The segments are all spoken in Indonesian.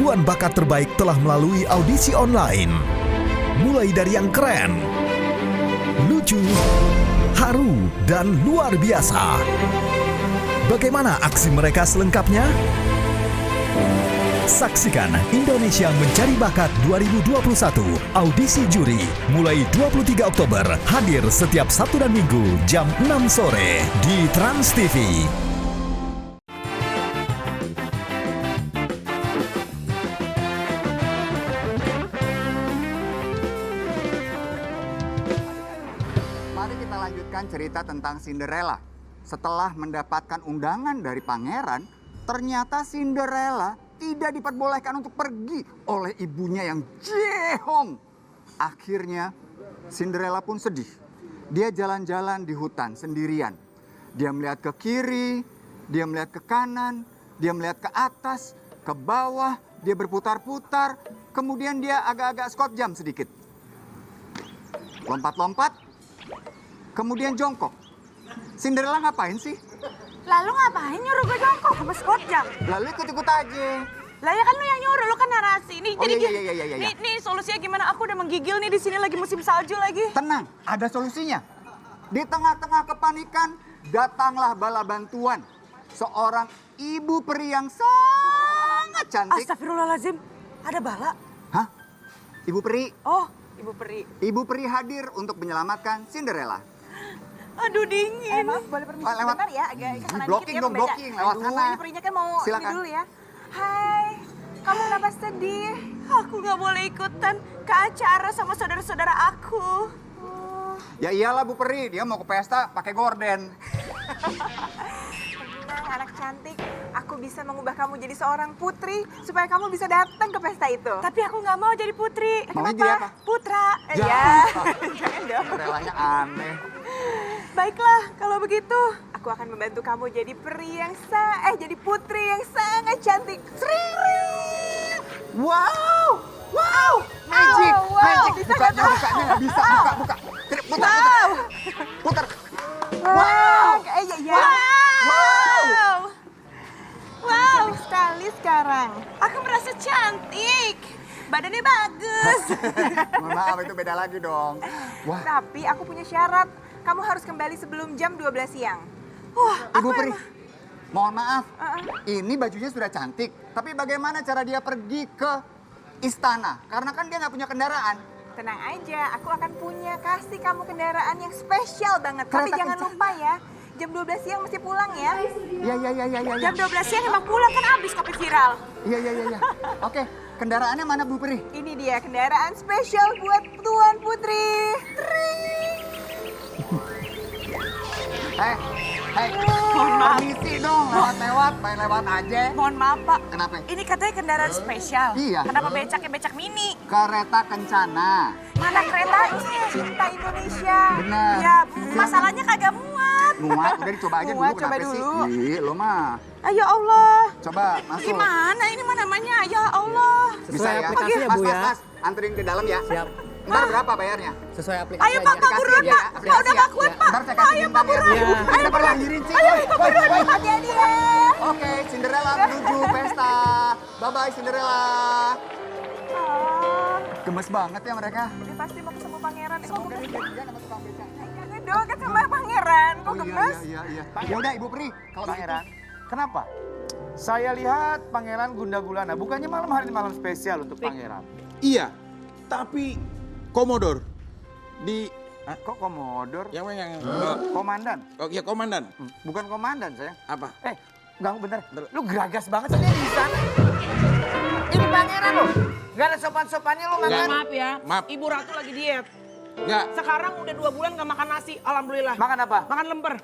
ribuan bakat terbaik telah melalui audisi online. Mulai dari yang keren, lucu, haru, dan luar biasa. Bagaimana aksi mereka selengkapnya? Saksikan Indonesia Mencari Bakat 2021 audisi juri mulai 23 Oktober, hadir setiap Sabtu dan Minggu jam 6 sore di Trans TV. Mari kita lanjutkan cerita tentang Cinderella. Setelah mendapatkan undangan dari pangeran, ternyata Cinderella tidak diperbolehkan untuk pergi oleh ibunya yang jehong. Akhirnya Cinderella pun sedih. Dia jalan-jalan di hutan sendirian. Dia melihat ke kiri, dia melihat ke kanan, dia melihat ke atas, ke bawah, dia berputar-putar. Kemudian dia agak-agak squat jump sedikit. Lompat-lompat, kemudian jongkok. Cinderella ngapain sih? Lalu ngapain nyuruh gue jongkok sama squat jump? Lalu ikut-ikut aja. Lah ya kan lu yang nyuruh, lu kan narasi. Nih, Oh, jadi iya. nih solusinya gimana? Aku udah menggigil nih di sini lagi musim salju lagi. Tenang, ada solusinya. Di tengah-tengah kepanikan, datanglah bala bantuan. Seorang ibu peri yang sangat cantik. Astagfirullahaladzim, ada bala? Hah? Ibu peri? Oh, ibu peri. Ibu peri hadir untuk menyelamatkan Cinderella. Aduh dingin. Maaf, boleh permisi Lewat. sebentar ya, agak ke kanan Blocking dikit ya dong, pembaca. blocking, lewat Aduh, sana. ini perinya kan mau Silakan. ini dulu ya. Hai, kamu kenapa sedih? Aku nggak boleh ikutan ke acara sama saudara-saudara aku. Ya iyalah Bu Peri, dia mau ke pesta pakai gorden. Tenang anak cantik, aku bisa mengubah kamu jadi seorang putri supaya kamu bisa datang ke pesta itu. Tapi aku nggak mau jadi putri. Maunya jadi apa? Putra. Ya, jangan dong. Cinderellanya aneh. Baiklah, kalau begitu. Aku akan membantu kamu jadi jadi putri yang sangat cantik. Wow! Wow! Magic! wow. Magic! Bisa Bukanya, nggak? bukanya nggak bisa. Buka. Putar. Putar. Wow! Iya. Wow. Wow. Cantik sekali sekarang. Aku merasa cantik. Badannya bagus. Mohon maaf, itu beda lagi dong. Wah, Tapi aku punya syarat. Kamu harus kembali sebelum jam 12 siang. Wah, Ibu Peri, mohon maaf. Uh-uh. Ini bajunya sudah cantik. Tapi bagaimana cara dia pergi ke istana? Karena kan dia nggak punya kendaraan. Tenang aja, aku akan kasih kamu kendaraan yang spesial banget. Tapi Kereta jangan kencana. lupa ya, jam 12 siang mesti pulang ya. Iya. jam 12 siang emang pulang kan habis kopi viral. Iya. Oke, kendaraannya mana Bu Peri? Ini dia kendaraan spesial buat Tuan Putri. Hei, Mohon maaf. permisi dong, lewat-lewat, main lewat aja. Mohon maaf, Pak. Kenapa? Ini katanya kendaraan spesial. Iya. Kenapa becaknya becak mini? Kereta kencana. Mana keretanya? Cinta Indonesia. Benar. Ya, masalahnya kagak muat. Muat, udah dicoba aja Muat, dulu. coba Kenapa dulu. sih? Ih, lo mah. Ayo Allah. Coba masuk. Gimana ini mah namanya? Ya Allah. Bisa Sesuai ya? aplikasi ya, Bu, ya? Mas, anterin ke dalam ya. Siap. Ntar berapa bayarnya? Sesuai aplikasi Ayo aja. Pak, Pak buruan ya, Pak. aplikasi Pak udah ya. gak kuat Pak. Ntar saya kasih Ayo Pak bintang ya. buruan. Iya. Kita perlu lahirin sih. Hati-hati ya. Oke, Cinderella menuju pesta. Bye-bye Cinderella. Oh, Gemes banget ya mereka. dia pasti mau ketemu pangeran. Kok Semoga gemes? dia jadian sama tukang beca. Jangan dong, kan sama pangeran. Kok gemes? Iya. Ya udah Ibu Pri, kalau Pangeran, kenapa? Saya lihat Pangeran Gunda Gulana, bukannya malam hari ini malam spesial untuk Pangeran. Iya, tapi Komodor di Kok komodor? yang Komandan? oh ya komandan. Bukan komandan saya. Apa? Ganggu bentar. Lu geragas banget sih di sana. Ini pangeran loh. Gak ada sopan-sopannya lu Nggak. makan. Maaf ya, Maaf. Ibu Ratu lagi diet. Enggak, Sekarang udah 2 bulan gak makan nasi, alhamdulillah. Makan apa? Makan lemper.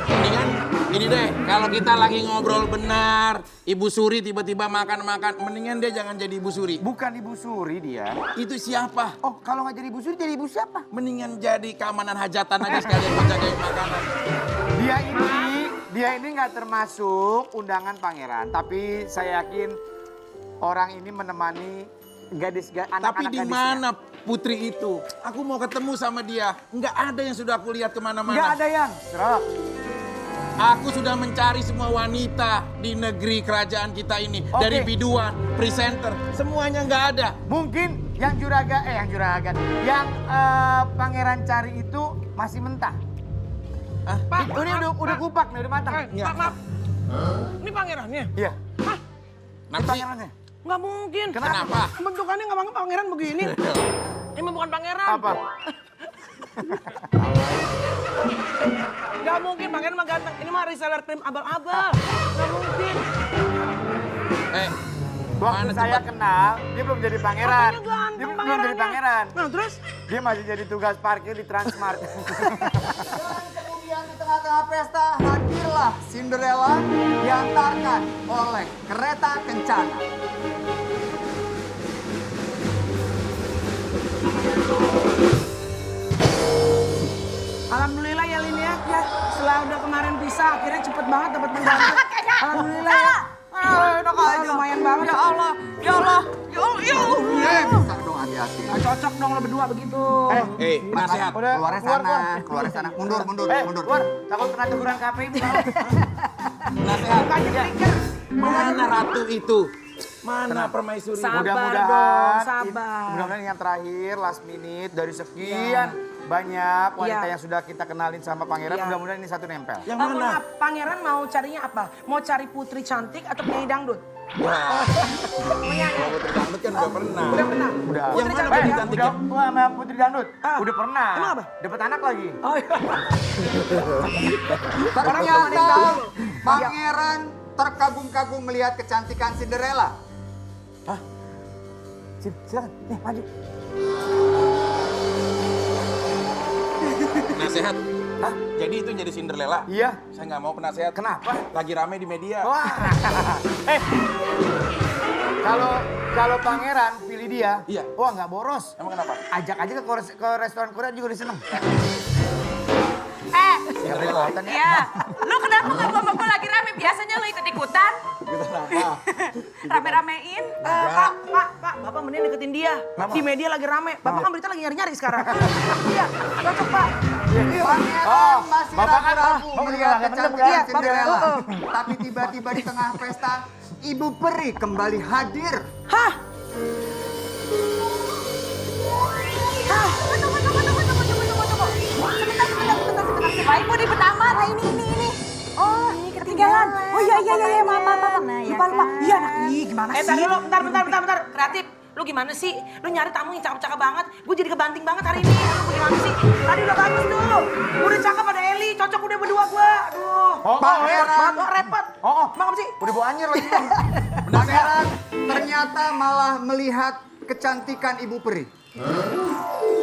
mendingan ini deh, kalau kita lagi ngobrol benar, Ibu Suri tiba-tiba makan-makan, mendingan dia jangan jadi Ibu Suri. Bukan Ibu Suri dia. Itu siapa? Oh, kalau nggak jadi Ibu Suri, jadi Ibu siapa? Mendingan jadi keamanan hajatan aja sekalian menjagain makanan. Dia ini nggak termasuk undangan pangeran, tapi saya yakin orang ini menemani anak-anak Tapi di gadisnya. mana putri itu? Aku mau ketemu sama dia. Nggak ada yang sudah aku lihat kemana-mana. Nggak ada yang. Serok. Aku sudah mencari semua wanita di negeri kerajaan kita ini. Oke. Dari biduan, presenter, semuanya nggak ada. Mungkin yang yang pangeran cari itu masih mentah. Pak, Ini udah kupak nih, udah matang. Ya. Pak, maaf. Ini pangerannya? Iya. Hah? Ini Nanti, pangerannya. Nggak mungkin. kenapa? Bentukannya nggak banget pangeran begini. Ini mah bukan pangeran. Apa? Nggak mungkin, pangeran mah ganteng. Ini mah reseller krim abal-abal. Nggak mungkin. Waktu mana saya tempat- kenal, dia belum jadi pangeran. Makanya ganteng Dia belum pangerannya. jadi pangeran. Nah, terus? Dia masih jadi tugas parkir di Transmart. Kemudian di tengah-tengah pesta hadirlah Cinderella diantarkan oleh kereta kencana. Alhamdulillah ya Lin ya. Setelah udah kemarin pisah, akhirnya cepet banget dapat pengganti. Alhamdulillah ya. Enak aja. Lumayan banget. Ya Allah, ya Allah, ya Allah, ya Allah. Bisa dong hati-hati. Nggak cocok dong lo berdua begitu. Penasehat. Keluarnya sana, keluarnya sana. Mundur, mundur, mundur. Keluar, takut kena teguran KPI. Penasehat. Bukannya trigger. Mana ratu itu? Mana permaisuri? Sabar Mudah-mudahan dong, sabar. mudah-mudahan yang terakhir last minute dari sekian banyak wanita Iya. yang sudah kita kenalin sama pangeran, Iya. mudah-mudahan ini satu nempel. Yang Mohon mana? maaf, pangeran mau carinya apa? Mau cari putri cantik atau penyanyi dangdut? Wah, kalau putri dangdut kan udah pernah. Udah pernah? Udah. Yang mana cantik putri ya? cantiknya? Udah, sama Putri Dangdut. Ah. Udah pernah. Emang apa? Dapat anak lagi. Oh iya. Ternyata pangeran terkagum-kagum melihat kecantikan Cinderella. Silakan, nih maju. Penasehat. Hah? Jadi itu jadi Cinderella? Iya. Saya nggak mau penasehat. Kenapa? Lagi rame di media. Wah. Kalau pangeran pilih dia, Iya. wah nggak boros. Emang kenapa? Ajak aja ke restoran Korea juga dia seneng. Ya, kelihatan ya. Iya. Lu kenapa nggak bawa gue lagi rame? Biasanya lu ikut-ikutan. Rame-ramein. Pak, Bapak mending deketin dia. Di media lagi rame. Bapak kan berita lagi nyari-nyari sekarang. Iya, cocok Pak. Pangeran masih Bapak kan ragu-ragu mau melihat nggak mendem kecantikan kan? Cinderella. Tapi tiba-tiba di tengah pesta, Ibu Peri kembali hadir. Hah? Sebentar. Ini pertama. Nah ini. Oh, ketinggalan. Oh iya, maaf. Lupa. Iya, anak. Ih, gimana sih? Tadi lu, bentar. Kreatif. Lu gimana sih? Lu nyari tamu yang cakep-cakep banget. Gue jadi kebanting banget hari ini. Lu gimana sih? Tadi udah bagus tuh. Udah cakep ada Eli. Cocok udah berdua gue. Aduh. Pangeran. Repot. Oh. Sih? Udah bawa anjir lagi. Pangeran ternyata malah melihat kecantikan Ibu Peri.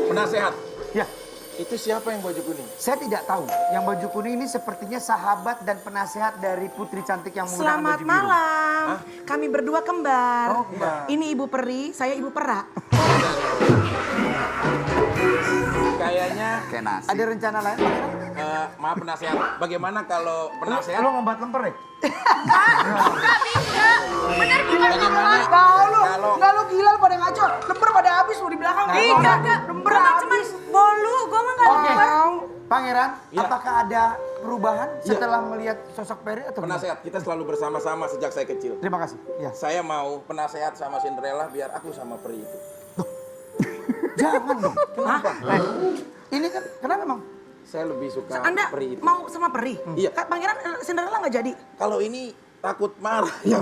Penasehat. Ya, Itu siapa yang baju kuning? saya tidak tahu. Yang baju kuning ini sepertinya sahabat dan penasehat dari putri cantik yang menggunakan Selamat baju biru. malam. Kami berdua kembar. Oh, kembar. Ini Ibu Peri, saya Ibu Perak. Kayaknya, Kayak nasi. Ada rencana lain, Pangeran? maaf penasehat. Bagaimana kalau penasehat? Lu ngembat lemper ya? Nggak bisa. Bener bukan Bagaimana kalau Enggak lu gila lu pada ngaco. Lemper pada habis lu di belakang. Ih, kagak. Lemper Gue cuman habis. bolu. Gue mah nggak Oke. lemper. Pangeran, Iya. apakah ada perubahan setelah melihat sosok Peri atau gimana? penasehat? Kita selalu bersama-sama sejak saya kecil. Terima kasih. Ya. Saya mau penasehat sama Cinderella biar aku sama Peri itu. Jangan dong. Kenapa? Ini kan, kenapa emang? Saya lebih suka Anda Peri itu. mau sama Peri? Iya. Kak, Pangeran Cinderella nggak jadi? Kalau ini takut marah. Yang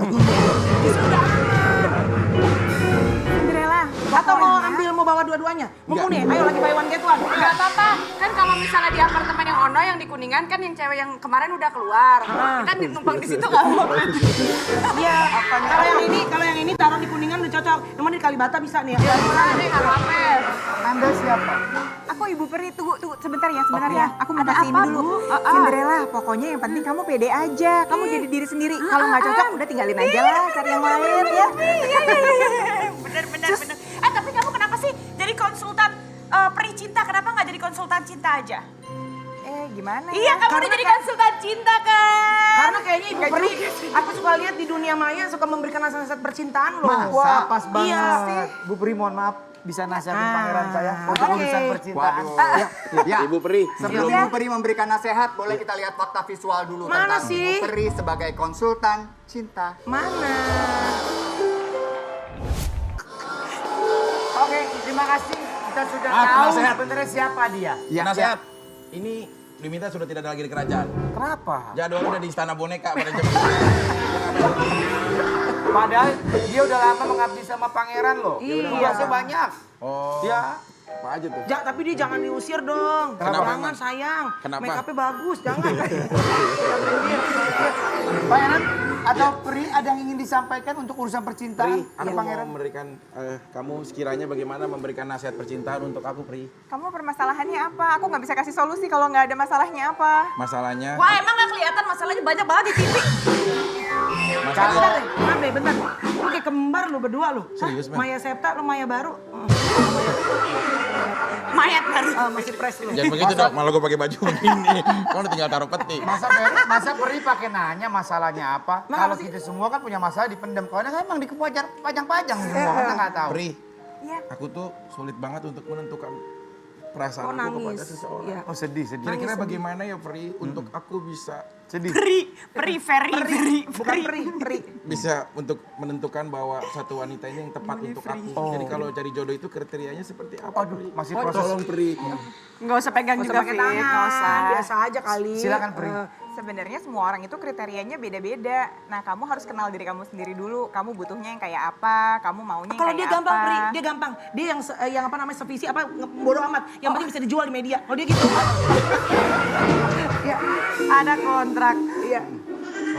Cinderella. Atau mau bawa dua-duanya? Mumpung nih, ayo lagi buy one get one. Gak apa-apa. Kan kalau misalnya di apartemen yang Ono yang di Kuningan kan yang cewek yang kemarin udah keluar. Kan numpang di situ nggak apa-apa. Iya. Kalau yang ini taruh di Kuningan udah cocok. Cuman di Kalibata bisa nih ya. Murah deh, nggak apa-apa. Anda siapa? Aku Ibu Peri, tunggu sebentar ya, Aku mau Ada kasihin apa, dulu. Bu? Cinderella, pokoknya yang penting kamu pede aja. Kamu jadi diri sendiri. Kalau nggak cocok, udah tinggalin aja lah, cari yang lain ya. Iya. Bener. Tapi kamu kenapa sih jadi konsultan peri cinta? Kenapa nggak jadi konsultan cinta aja? Gimana Iya, kamu udah jadi konsultan cinta kan? Karena kayaknya Ibu Peri, aku suka lihat di dunia maya suka memberikan nasihat percintaan loh. Masa pas banget. Iya. Bu Peri mohon maaf, bisa nasihatin pangeran saya untuk urusan percintaan. Waduh. Ya, Ibu Peri, sebelum Ibu Peri memberikan nasihat, boleh kita lihat fakta visual dulu Mana tentang sih? Ibu Peri sebagai konsultan cinta. Mana? Oke, terima kasih. Kita sudah Ah, tahu nasihat. sebenarnya siapa dia. Ya, nasihat. Ini Diminta sudah tidak ada lagi di kerajaan. Kenapa? Jadwal udah di istana boneka pada jam Padahal dia udah lama mengabdi sama pangeran loh. Iya. Tugasnya banyak. Oh. Ya. Apa aja tuh? Tapi dia jangan diusir dong. Kenapa? Jangan sayang. Kenapa? Make upnya bagus, jangan. Pangeran atau Peri ada yang ingin disampaikan untuk urusan percintaan? Pri, aku Ada mau pangeran? memberikan kamu sekiranya bagaimana memberikan nasihat percintaan untuk aku, Pri. Kamu permasalahannya apa? Aku nggak bisa kasih solusi kalau nggak ada masalahnya apa. Masalahnya, Wah emang gak kelihatan masalahnya banyak banget di TV. masalahnya Bentar deh, bentar. Lu kayak kembar lu berdua lu. Serius, Hah? Man? Maya Septa, lu Maya baru. Mayat baru. Masih fresh lu. jangan begitu dong, malah gue pakai baju begini. Kamu tinggal taruh peti. Masa Peri pakai nanya masalahnya apa? Nah, Kalau apa sih? kita semua kan punya masalah dipendam. Kalau kan emang dikejar pajang-pajang semua, kita nggak tahu. Pri, Iya. aku tuh sulit banget untuk menentukan perasaan Oh, aku kepada nangis. seseorang. Iya. Oh sedih, sedih. Kira-kira bagaimana ya, Pri, untuk aku bisa Sedih. Bukan peri. bisa untuk menentukan bahwa satu wanita ini yang tepat untuk aku. Jadi kalau cari jodoh itu kriterianya seperti apa? Aduh, Pri? masih proses. Tolong, Pri. Nggak usah pegang Nggak juga, usah pakai Fit. tangan. Nggak usah. Biasa aja kali. Silakan, Pri. Sebenarnya semua orang itu kriterianya beda-beda. Nah, kamu harus kenal diri kamu sendiri dulu. Kamu butuhnya yang kayak apa? Kamu maunya yang Kalau kayak dia gampang, apa? Pri, dia gampang. Dia yang apa namanya sevisi apa bodoh amat. Yang penting bisa dijual di media. Kalau dia gitu. Ada kontrak. Iya.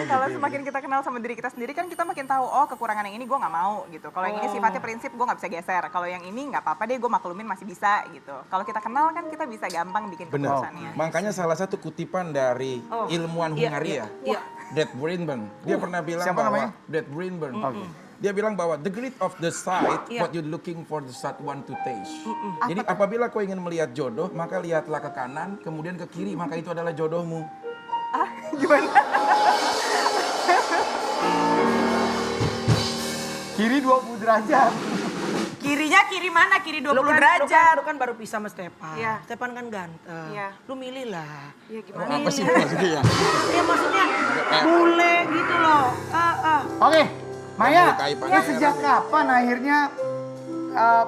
Kalau semakin kita kenal sama diri kita sendiri kan kita makin tahu, oh kekurangan yang ini gue nggak mau gitu. Kalau yang ini sifatnya prinsip gue nggak bisa geser. Kalau yang ini nggak apa-apa deh gue maklumin masih bisa gitu. Kalau kita kenal kan kita bisa gampang bikin Benar. keputusannya. Makanya salah satu kutipan dari ilmuwan Iya, Hungaria, iya. Dad Brinburn, dia pernah bilang siapa bahwa namanya? Dad Brinburn, dia bilang bahwa the grit of the sight, Iya. what you looking for the sight want to taste. Jadi apabila kau ingin melihat jodoh, maka lihatlah ke kanan, kemudian ke kiri, maka itu adalah jodohmu. Kiri 20 derajat. Kirinya kiri mana? Kiri 20 Lu derajat. kan baru pisah sama Stepan. Iya. Stepan kan ganteng. Iya. Lu milih lah. Iya gimana? Apa sih maksudnya ya? Ya maksudnya bule gitu loh. Oke, Maya, melukai ini pangeran. sejak kapan akhirnya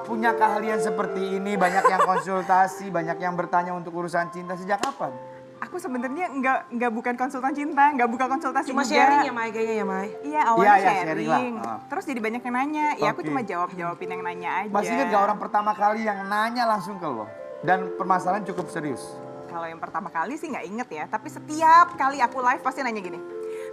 punya keahlian seperti ini? Banyak yang konsultasi, banyak yang bertanya untuk urusan cinta. Sejak kapan? Aku sebenarnya nggak bukan konsultan cinta, nggak buka konsultasi Cuma juga. sharing ya Mai kayaknya ya Mai. Iya awalnya Iya, sharing sharing. lah. Terus jadi banyak yang nanya. Ya aku Oke. cuma jawabin yang nanya aja. Masih ingat gak orang pertama kali yang nanya langsung ke lo? Dan permasalahan cukup serius. Kalau yang pertama kali sih nggak inget ya. Tapi setiap kali aku live pasti nanya gini.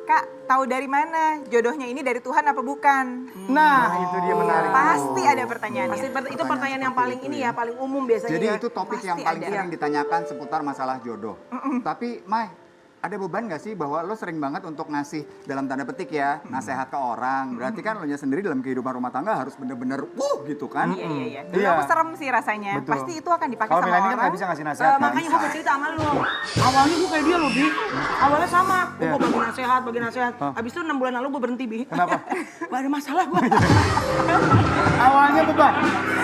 Kak, tahu dari mana? Jodohnya ini dari Tuhan apa bukan? Nah, itu dia menarik. Pasti ada pertanyaannya. Pasti itu pertanyaan yang paling ini ya, paling umum biasanya. Jadi ya. itu topik yang Pasti paling ada. sering ditanyakan seputar masalah jodoh. Tapi Mai, ada beban gak sih bahwa lo sering banget untuk ngasih dalam tanda petik ya, nasehat ke orang. Berarti kan lo nya sendiri dalam kehidupan rumah tangga harus bener-bener gitu kan. Iya. Dulu Iya. aku serem sih rasanya. Betul. Pasti itu akan dipakai Kalau sama Melani kan orang. gak bisa ngasih nasihat. kan? Makanya gue mau cerita sama lu. Awalnya gue kayak dia loh, Bi. Awalnya sama. Gue Iya. bagi nasihat. Habis itu 6 bulan lalu gue berhenti, Bi. Kenapa? Gak ada masalah gue. Awalnya beban.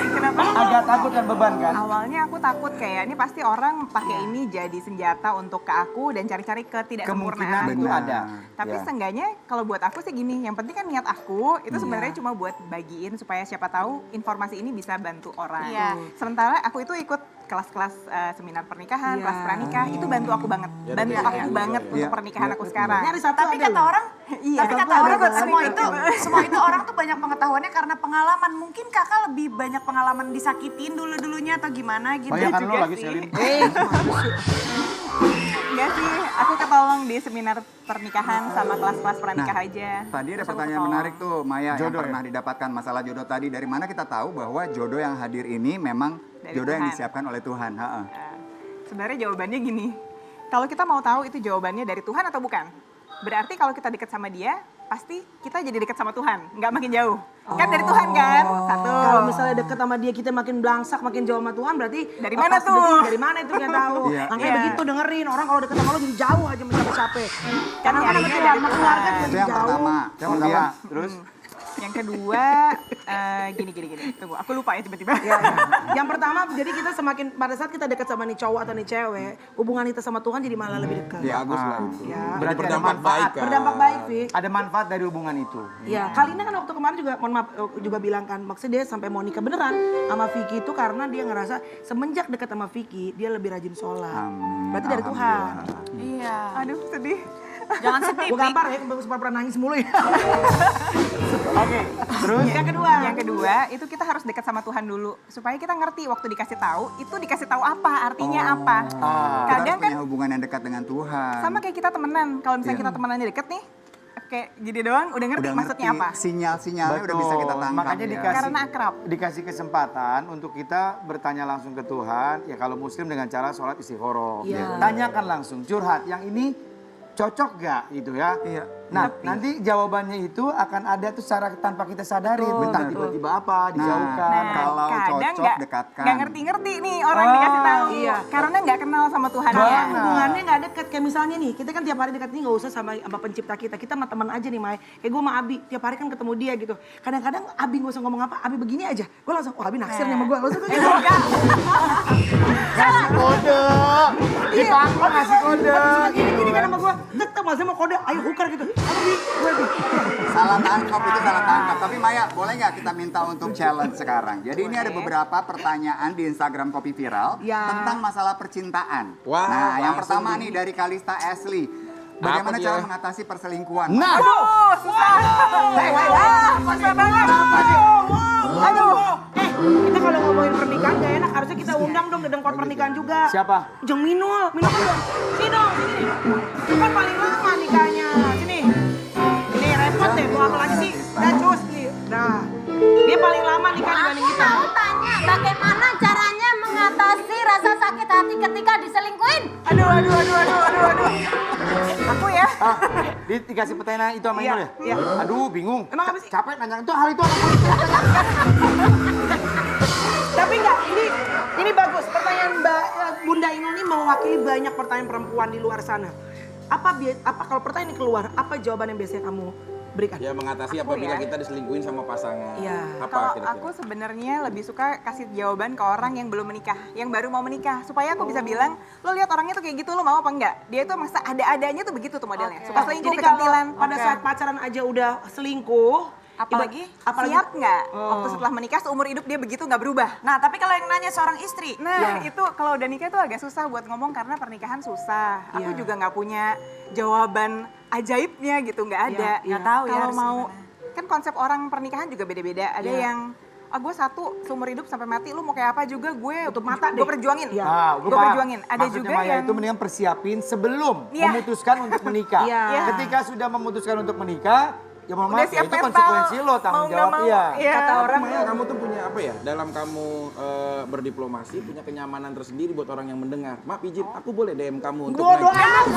Kenapa? Agak takut dan beban kan? Awalnya aku takut kayak ini pasti orang pakai ini jadi senjata untuk ke aku dan cari-cari ketidaksempurnaan Kemungkinan aku. itu ada. Tapi Ya. seenggaknya kalau buat aku sih gini, yang penting kan niat aku itu sebenarnya cuma buat bagiin supaya siapa tahu informasi ini bisa bantu orang. Iya. Sementara aku itu ikut kelas-kelas seminar pernikahan, kelas pranikah, itu bantu aku banget. Bantu aku banget untuk pernikahan aku sekarang. Nyari satu Tapi ada kata loh. orang, Iya. tapi kata orang semua itu orang tuh banyak pengetahuannya karena pengalaman. Mungkin kakak lebih banyak pengalaman disakitin dulunya atau gimana gitu. Banyak kan lo juga lagi sih. Selin. Enggak sih, aku ketolong di seminar pernikahan sama kelas-kelas pranikah aja. Tadi ada Terus aku pertanyaan ketolong. menarik tuh Maya yang Jodoh pernah didapatkan masalah jodoh tadi. Dari mana kita tahu bahwa jodoh yang hadir ini memang Dari jodoh yang Tuhan. disiapkan oleh Tuhan. Ha-ha. Sebenarnya jawabannya gini, kalau kita mau tahu itu jawabannya dari Tuhan atau bukan, berarti kalau kita dekat sama dia, pasti kita jadi dekat sama Tuhan, nggak makin jauh. Kan dari Tuhan kan? Satu. Kalau misalnya deket sama dia kita makin belangsak, makin jauh sama Tuhan berarti Dari mana pas tuh? deket, dari mana itu kita tahu. Iya. Makanya Iya. begitu dengerin orang kalau deket sama lo jadi jauh aja mencapai-capai. Kan Karena kan sama nyarinya Tuhan, dari sama Tuhan. keluarga Itu jadi yang jauh. pertama. Yang Kemudian pertama, terus Yang kedua, gini. Tunggu, aku lupa ya tiba-tiba. Yang pertama, jadi kita semakin pada saat kita dekat sama nih cowok atau nih cewek, hubungan kita sama Tuhan jadi malah lebih dekat. Bagus lah itu. Ya. Jadi Berarti ada berdampak manfaat. baik kan. Berdampak baik, Fik. Ada manfaat dari hubungan itu. Ya, Kalina kan waktu kemarin juga, mohon maaf, juga bilang kan, maksudnya dia sampai mau nikah beneran sama Vicky itu karena dia ngerasa semenjak dekat sama Vicky, dia lebih rajin sholat. Amin. Berarti dari Tuhan. Iya. Aduh, sedih. Jangan sedih. Gue gampar ya, supaya pernah nangis mulu ya. Oke, terus Yang kedua. Yang kedua, itu kita harus dekat sama Tuhan dulu. Supaya kita ngerti waktu dikasih tahu, itu dikasih tahu apa, artinya apa. Kita harus Kadang kan punya hubungan yang dekat dengan Tuhan. sama kayak kita temenan. Kalau misalnya Iya. kita temenannya deket nih, kayak gini doang udah ngerti maksudnya apa. Sinyal-sinyalnya udah bisa kita tangkap. Makanya ya. dikasih, Karena akrab. dikasih kesempatan untuk kita bertanya langsung ke Tuhan. Ya kalau muslim dengan cara sholat istikharah. Iya. Tanyakan langsung, curhat. Yang ini cocok gak gitu ya? Iya. Nah, nanti jawabannya itu akan ada tuh secara tanpa kita sadarin. Bentar, tiba-tiba apa, dijauhkan. Nah, kalau kadang cocok, dekatkan. nggak ngerti-ngerti nih orang dikasih tahu. iya. Karena nggak kenal sama Tuhan. Kalau hubungannya nggak deket, kayak misalnya nih, kita kan tiap hari dekat nih nggak usah sama pencipta kita sama teman aja nih, Mai. Kayak gue sama Abi, tiap hari kan ketemu dia gitu. Kadang-kadang Abi nggak usah ngomong apa, Abi begini aja, gue langsung, oh Abi naksir nih sama gue, langsung gue gitu. Kasih kode. Dipanggung ngasih kode. Gini kan sama gue, tetep masih mau kode, ayo hukar gitu. Abi, gue Salah tangkap itu salah tangkap. Tapi Maya, boleh nggak kita minta untuk challenge sekarang? Jadi ini ada beberapa pertanyaan di Instagram Kopi Viral Ya. tentang masalah percintaan. Wah, nah, yang langsung pertama nih. nih dari Kalista Ashley. Bagaimana Apa cara dia? mengatasi perselingkuhan? Nah, Susah banget. Aduh, kita kalau ngomongin pernikahan gak enak, harusnya kita undang dong dedengkot pernikahan juga. siapa? Jeng Minul dong. Sini dong, sini. Itu kan paling lama nikahnya. Sini. Ini repot deh, mau apa lagi sih? Dah cus nih. Nah, dia paling lama nikah dibanding kita. Mau tanya, bagaimana caranya mengatasi rasa sakit hati ketika diselingkuhin? Aduh. Aku ya. Dikasih pertanyaan itu sama Iya, Inul ya? iya. Aduh, bingung. Emang apa sih? Capek nanya itu hal itu apa? Tapi enggak, ini bagus. Pertanyaan Bunda Inul ini mewakili banyak pertanyaan perempuan di luar sana. Apa kalau pertanyaan ini keluar, apa jawaban yang biasanya kamu berikan? Ya mengatasi apabila kita diselingkuhin sama pasangan. Iya. Apa Kalau kira-kira? aku sebenarnya lebih suka kasih jawaban ke orang yang belum menikah, yang baru mau menikah, supaya aku bisa bilang, lo lihat orangnya tuh kayak gitu, lo mau apa enggak? Dia tuh masa ada-adanya tuh begitu tuh modelnya. Suka selingkuh, Jadi kalau kecantilan. pada saat pacaran aja udah selingkuh, apalagi apalagi siap nggak? Waktu setelah menikah seumur hidup dia begitu nggak berubah. Nah, tapi kalau yang nanya seorang istri, Nah itu kalau udah nikah tuh agak susah buat ngomong karena pernikahan susah. Aku Iya. juga nggak punya jawaban ajaibnya gitu, nggak ada. Iya, nggak tahu ya Kalau harus mau, gimana. kan konsep orang pernikahan juga beda-beda. Ada Iya. yang gue satu seumur hidup sampai mati, lu mau kayak apa juga gue Tutup mata deh. gue perjuangin. Iya. Gua Gue paham. perjuangin. Ada Maksudnya juga Maya yang itu mendingan persiapin sebelum Iya. memutuskan untuk menikah. Iya. Ketika sudah memutuskan untuk menikah, ya mohon udah maaf, ya siap itu mental. konsekuensi lo, tanggung Mau nggak jawab mau. iya. Iya. Kata orang Maya, kamu tuh punya apa ya? Dalam kamu berdiplomasi punya kenyamanan tersendiri buat orang yang mendengar. Maaf izin, aku boleh DM kamu untuk bodoh naik.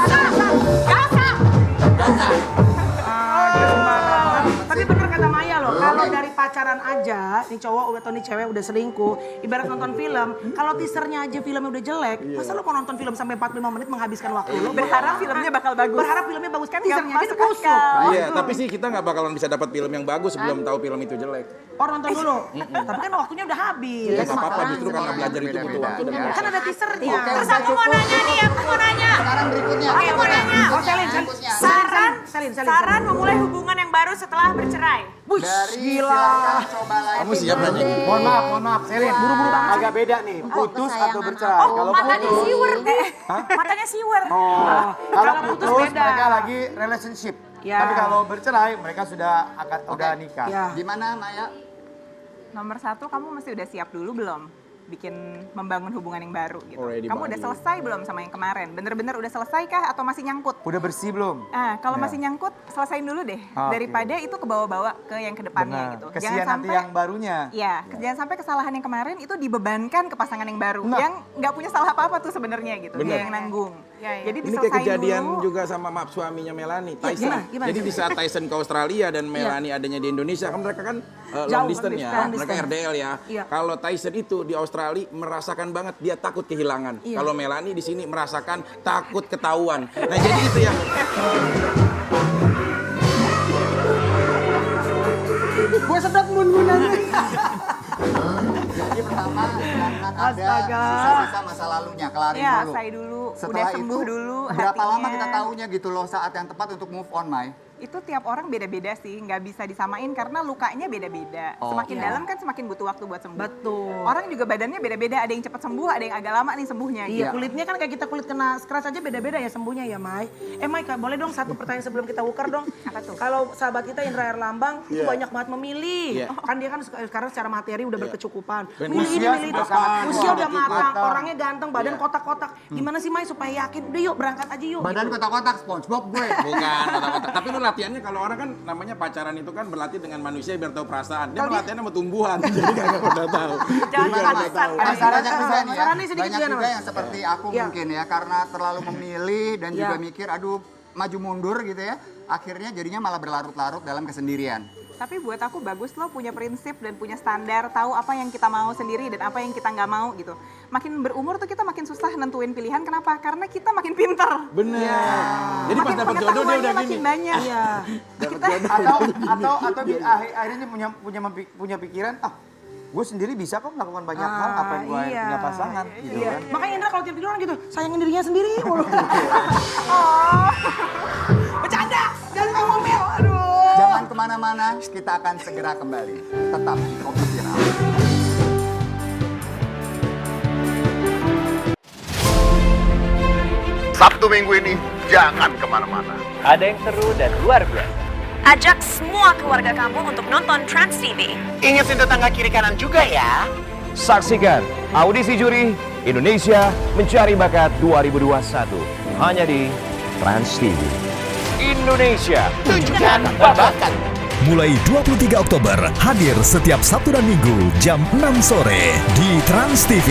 Tapi bener kata Maya loh, kalau dari pacaran aja, nih cowok atau nih cewek udah selingkuh, ibarat nonton film, kalau teasernya aja filmnya udah jelek, masa lo mau nonton film sampai 45 menit menghabiskan waktu lo? berharap filmnya bakal bagus. Berharap filmnya bagus, Kan teasernya nggak aja masuk kusuk. akal. Iya, tapi sih kita nggak bakalan bisa dapat film yang bagus sebelum tahu film itu jelek. Oh nonton dulu, tapi kan waktunya udah habis. Ya nggak apa-apa, justru karena belajar itu butuh waktu dan Kan ada teasernya. Terus aku mau nanya nih, aku mau nanya. Sekarang berikutnya. Aku mau nanya. Oh Selin, saran memulai hubungan yang baru setelah bercerai. Dari silakan coba lagi. Kamu siap nanya? Mohon maaf, Selin. Buru-buru banget. Agak beda nih, putus atau kesayangan bercerai. Kalau Matanya putus, siwer deh. Matanya siwer. kalau Kalau putus putus beda. mereka lagi relationship. Ya. Tapi kalau bercerai mereka udah nikah. Ya. Gimana Maya? Nomor satu, kamu mesti udah siap dulu belum? Bikin membangun hubungan yang baru gitu. Already Kamu udah bagus. selesai belum sama yang kemarin? Bener-bener udah selesai kah atau masih nyangkut? Udah bersih belum? Kalau Ya. masih nyangkut, selesain dulu deh. Oke. Daripada itu kebawa-bawa ke yang kedepannya gitu. Kesian nanti yang barunya. Iya, jangan sampai kesalahan yang kemarin itu dibebankan ke pasangan yang baru. Nah. Yang nggak punya salah apa-apa tuh sebenarnya gitu. Bener. Dia yang nanggung. Jadi Ini kayak diselesain kejadian dulu. juga sama maaf suaminya Melanie, Tyson. gimana? Jadi di saat Tyson ke Australia dan Melanie adanya di Indonesia, kan mereka kan long distance ya, long mereka distance. RDL ya. Iya. Kalau Tyson itu di Australia merasakan banget dia takut kehilangan. Iya. Kalau Melanie di sini merasakan takut ketahuan. Nah jadi itu ya. sedap mun-munan. Jadi pertama jangan ada Astaga. sisa-sisa masa lalunya, kelarin Ya, dulu. say dulu, Setelah udah sembuh itu, dulu berapa lama hatinya. kita tahunya gitu loh saat yang tepat untuk move on, Mai? Itu tiap orang beda-beda sih, nggak bisa disamain karena lukanya beda-beda. Oh, Semakin iya. dalam kan semakin butuh waktu buat sembuh. Betul. Orang juga badannya beda-beda, ada yang cepat sembuh, ada yang agak lama nih sembuhnya. Iya, gitu. kulitnya kan kayak kita kulit kena scratch aja beda-beda ya sembuhnya ya, Mai. Mai, Kak, boleh dong satu pertanyaan sebelum kita wukar dong. Apa tuh? Kalau sahabat kita Indra Herlambang itu banyak banget memilih. Iya. Kan dia kan sekarang secara materi udah berkecukupan. Benar. Milih ini, Usia milih itu. sudah sangat Usia tua. udah matang, Matang. orangnya ganteng, badan kotak-kotak. Gimana sih, Mai, supaya yakin? Udah yuk, berangkat aja yuk. Badan gitu. kotak-kotak SpongeBob gue. Bukan kotak-kotak. Tapi lu latihannya kalau orang kan namanya pacaran itu kan berlatih dengan manusia biar tahu perasaan. Dia latihannya sama tumbuhan. Jadi kagak pernah tahu. Jangan Jadi kagak paksa. tahu. Ada Saran- banyak juga nih ya, saran nih sedikit banyak juga, juga Mas. yang seperti aku Iya. mungkin ya, karena terlalu memilih dan juga Iya. mikir, aduh maju mundur gitu ya, akhirnya jadinya malah berlarut-larut dalam kesendirian. Tapi buat aku bagus lo punya prinsip dan punya standar, tahu apa yang kita mau sendiri dan apa yang kita nggak mau gitu. Makin berumur tuh kita makin susah nentuin pilihan, kenapa? Karena kita makin pinter. Bener. Jadi pas dapat jodoh dia udah Pengetahuannya gini. makin banyak. Iya. Atau di akhirnya punya pikiran, gue sendiri bisa kok melakukan banyak hal, apa yang gue iya. punya pasangan gitu Iya. kan. Makanya Indra kalau tidur gitu, sayangin dirinya sendiri. Bercanda, jangan ngomel. Aduh. Jangan kemana-mana, kita akan segera kembali. Tetap di Kopi Viral. Sabtu minggu ini jangan kemana-mana. Ada yang seru dan luar biasa. Ajak semua keluarga kamu untuk nonton Trans TV. Ingetin tetangga kiri kanan juga ya. Saksikan audisi juri Indonesia Mencari Bakat 2021 hanya di Trans TV. Indonesia, tunjukkan bakat. Mulai 23 Oktober hadir setiap Sabtu dan Minggu jam 6 sore di Trans TV.